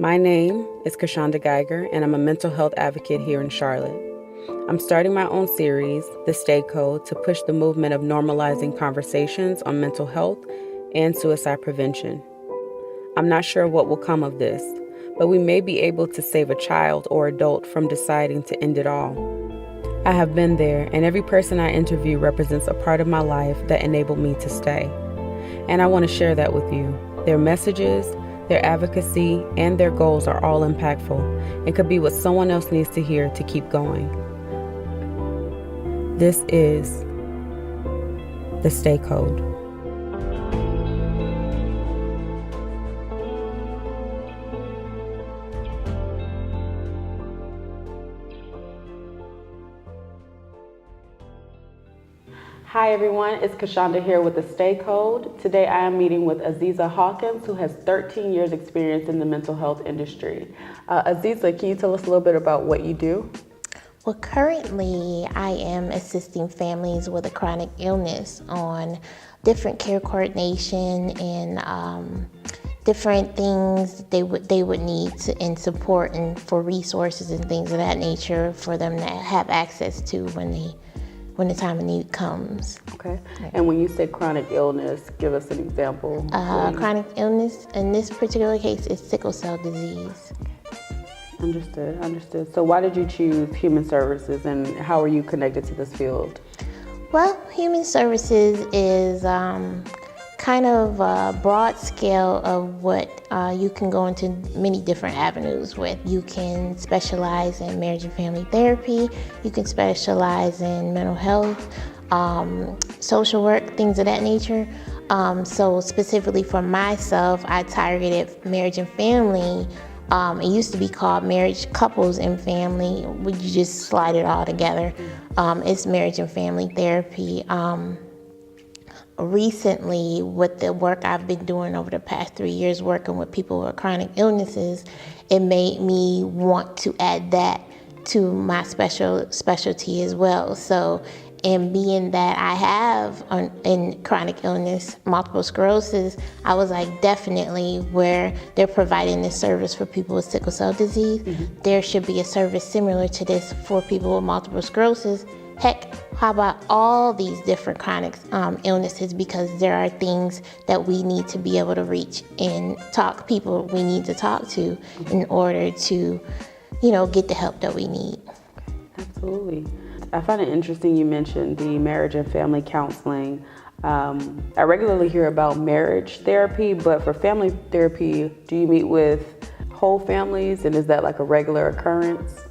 My name is Kashonda Geiger, and I'm a mental health advocate here in Charlotte. I'm starting my own series, The Stay Code, to push the movement of normalizing conversations on mental health and suicide prevention. I'm not sure what will come of this, but we may be able to save a child or adult from deciding to end it all. I have been there, and every person I interview represents a part of my life that enabled me to stay. And I want to share that with you. Their messages, their advocacy, and their goals are all impactful and could be what someone else needs to hear to keep going. This is The Stay Code. Hi everyone, it's Kashonda here with The Stay Code. Today I am meeting with Azizah Hawkins, who has 13 years experience in the mental health industry. Azizah, can you tell us a little bit about what you do? Well, currently I am assisting families with a chronic illness on different care coordination and different things they would need in support and for resources and things of that nature for them to have access to when the time of need comes. Okay. And when you say chronic illness, give us an example. Chronic illness, in this particular case, is sickle cell disease. Understood. So why did you choose human services and how are you connected to this field? Well, human services is kind of a broad scale of what you can go into many different avenues with. You can specialize in marriage and family therapy. You can specialize in mental health, social work, things of that nature. So specifically for myself, I targeted marriage and family. It used to be called marriage, couples, and family. You just slide it all together. It's marriage and family therapy. Recently, with the work I've been doing over the past 3 years working with people with chronic illnesses, it made me want to add that to my specialty as well. So, and being that I have in chronic illness, multiple sclerosis, I was like, definitely where they're providing this service for people with sickle cell disease, there should be a service similar to this for people with multiple sclerosis. Heck, how about all these different chronic illnesses, because there are things that we need to be able to reach and people we need to talk to in order to, get the help that we need. Absolutely. I find it interesting you mentioned the marriage and family counseling. I regularly hear about marriage therapy, but for family therapy, do you meet with whole families, and is that like a regular occurrence?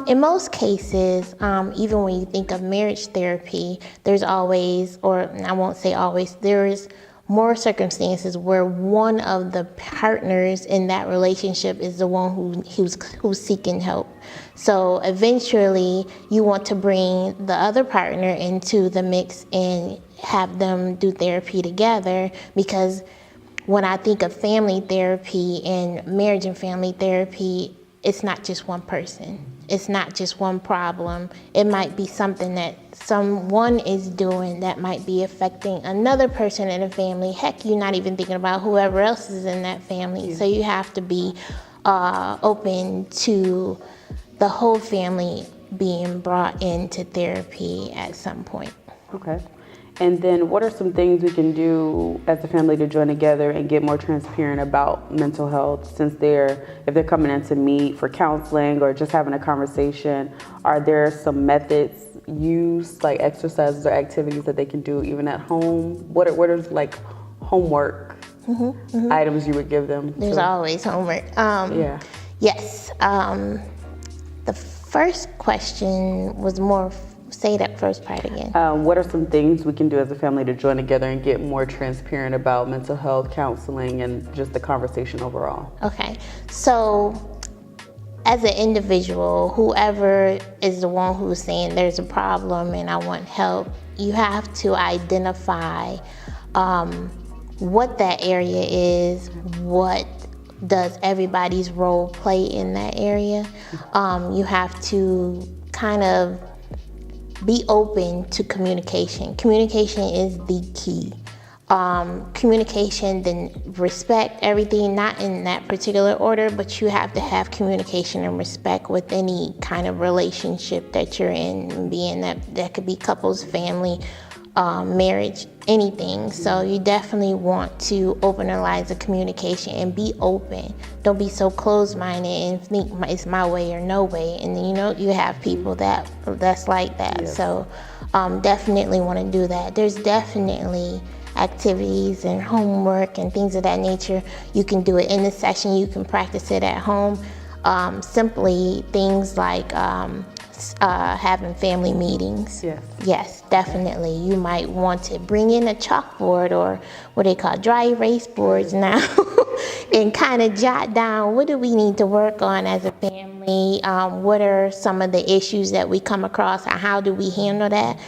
In most cases, even when you think of marriage therapy, there's always, or I won't say always, there is more circumstances where one of the partners in that relationship is the one who's seeking help. So eventually you want to bring the other partner into the mix and have them do therapy together, because when I think of family therapy and marriage and family therapy, it's not just one person. It's not just one problem. It might be something that someone is doing that might be affecting another person in the family. Heck, you're not even thinking about whoever else is in that family. So you have to be open to the whole family being brought into therapy at some point. Okay. And then what are some things we can do as a family to join together and get more transparent about mental health, since if they're coming in to meet for counseling or just having a conversation? Are there some methods used, like exercises or activities that they can do even at home? What are like homework items you would give them? There's always homework. Yes. The first question was more. Say that first part again. What are some things we can do as a family to join together and get more transparent about mental health counseling and just the conversation overall? Okay, so as an individual, whoever is the one who's saying there's a problem and I want help, you have to identify what that area is, what does everybody's role play in that area. You have to kind of be open to communication. Communication is the key. Communication, then respect, everything, not in that particular order, but you have to have communication and respect with any kind of relationship that you're in, being that could be couples, family, marriage, anything. So you definitely want to open the lines of communication and be open. Don't be so closed-minded and think it's my way or no way. And you have people that's like that. Yes. So definitely want to do that. There's definitely activities and homework and things of that nature. You can do it in the session. You can practice it at home. Simply things like having family meetings. Yes, definitely. You might want to bring in a chalkboard, or what they call dry erase boards now, and kind of jot down, what do we need to work on as a family? What are some of the issues that we come across, and how do we handle that?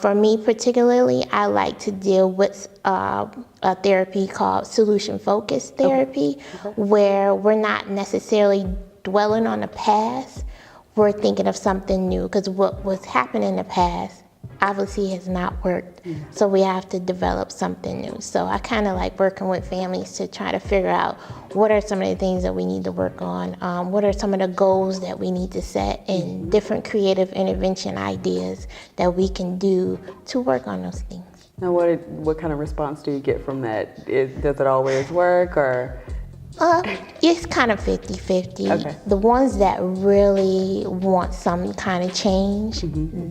For me particularly, I like to deal with a therapy called solution-focused therapy, where we're not necessarily dwelling on the past. We're thinking of something new, because what was happening in the past obviously has not worked. So we have to develop something new. So I kind of like working with families to try to figure out what are some of the things that we need to work on, what are some of the goals that we need to set, and different creative intervention ideas that we can do to work on those things. Now, what kind of response do you get from that? Does it always work, or? It's kind of 50-50. Okay. The ones that really want some kind of change,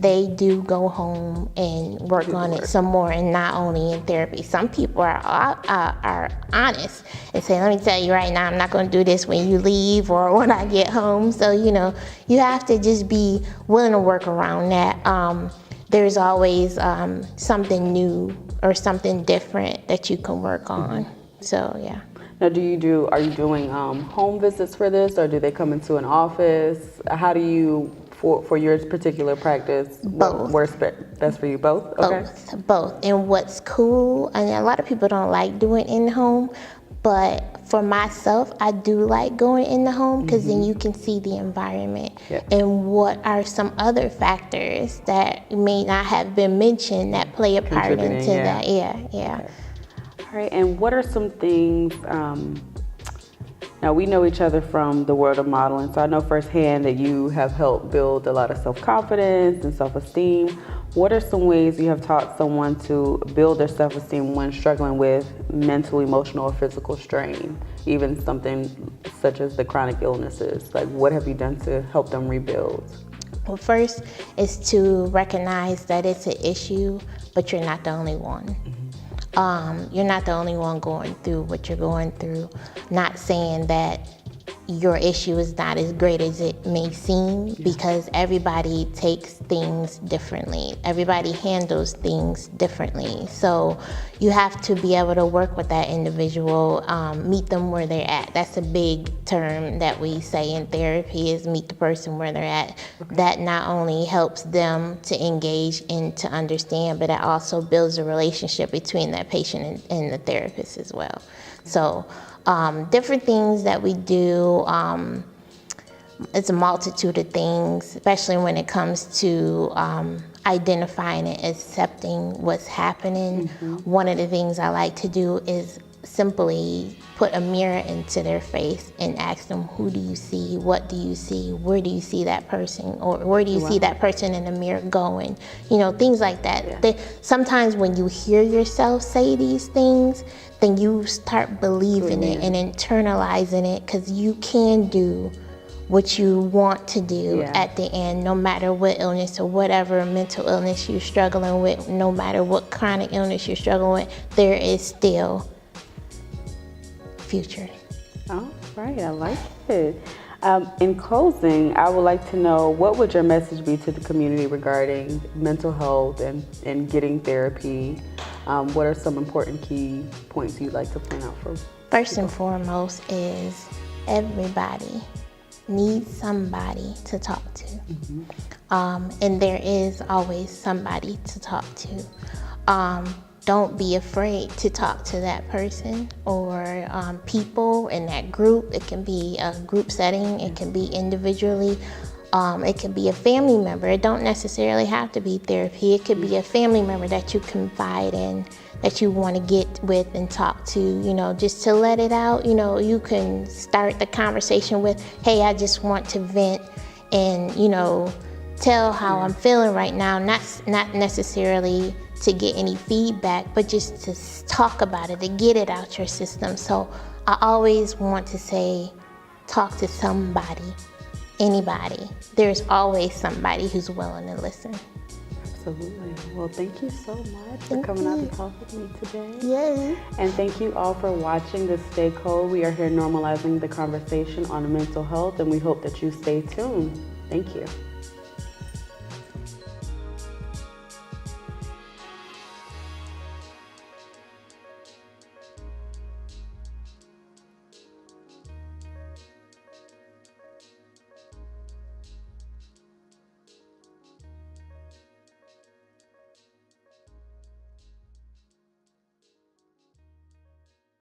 they do go home and work on it some more, and not only in therapy. Some people are honest and say, let me tell you right now, I'm not going to do this when you leave or when I get home. So, you have to just be willing to work around that. There's always something new or something different that you can work on. So, yeah. Now, are you doing home visits for this, or do they come into an office? How do you, for your particular practice, Both. what works best for you? Both? Okay. Both. And what's cool, and a lot of people don't like doing in home, but for myself, I do like going in the home, because then you can see the environment and what are some other factors that may not have been mentioned that play a part into that. Yeah. Okay. All right, and what are some things, now we know each other from the world of modeling, so I know firsthand that you have helped build a lot of self-confidence and self-esteem. What are some ways you have taught someone to build their self-esteem when struggling with mental, emotional, or physical strain, even something such as the chronic illnesses? Like, what have you done to help them rebuild? Well, first is to recognize that it's an issue, but you're not the only one. You're not the only one going through what you're going through. Not saying that your issue is not as great as it may seem, because everybody takes things differently. Everybody handles things differently. So you have to be able to work with that individual, meet them where they're at. That's a big term that we say in therapy, is meet the person where they're at. That not only helps them to engage and to understand, but it also builds a relationship between that patient and the therapist as well. So different things that we do, it's a multitude of things, especially when it comes to identifying and accepting what's happening. One of the things I like to do is simply put a mirror into their face and ask them, who do you see? What do you see? Where do you see that person? Or where do you see that person in the mirror going? Things like that. Sometimes when you hear yourself say these things, then you start believing it and internalizing it, because you can do what you want to do at the end, no matter what illness or whatever mental illness you're struggling with, no matter what chronic illness you're struggling with, there is still future. Oh, right, I like it. In closing, I would like to know, what would your message be to the community regarding mental health and getting therapy? What are some important key points you'd like to point out for? First and foremost is everybody needs somebody to talk to. And there is always somebody to talk to. Don't be afraid to talk to that person or people in that group. It can be a group setting, it can be individually, it can be a family member. It don't necessarily have to be therapy. It could be a family member that you confide in, that you want to get with and talk to, you know, just to let it out. You know, you can start the conversation with, hey, I just want to vent and, you know, tell how I'm feeling right now, not necessarily to get any feedback, but just to talk about it, to get it out your system. So I always want to say, talk to somebody, anybody. There's always somebody who's willing to listen. Absolutely. Well, thank you so much for coming out to talk with me today. Yay. And thank you all for watching the Stay Cold. We are here normalizing the conversation on mental health, and we hope that you stay tuned. Thank you.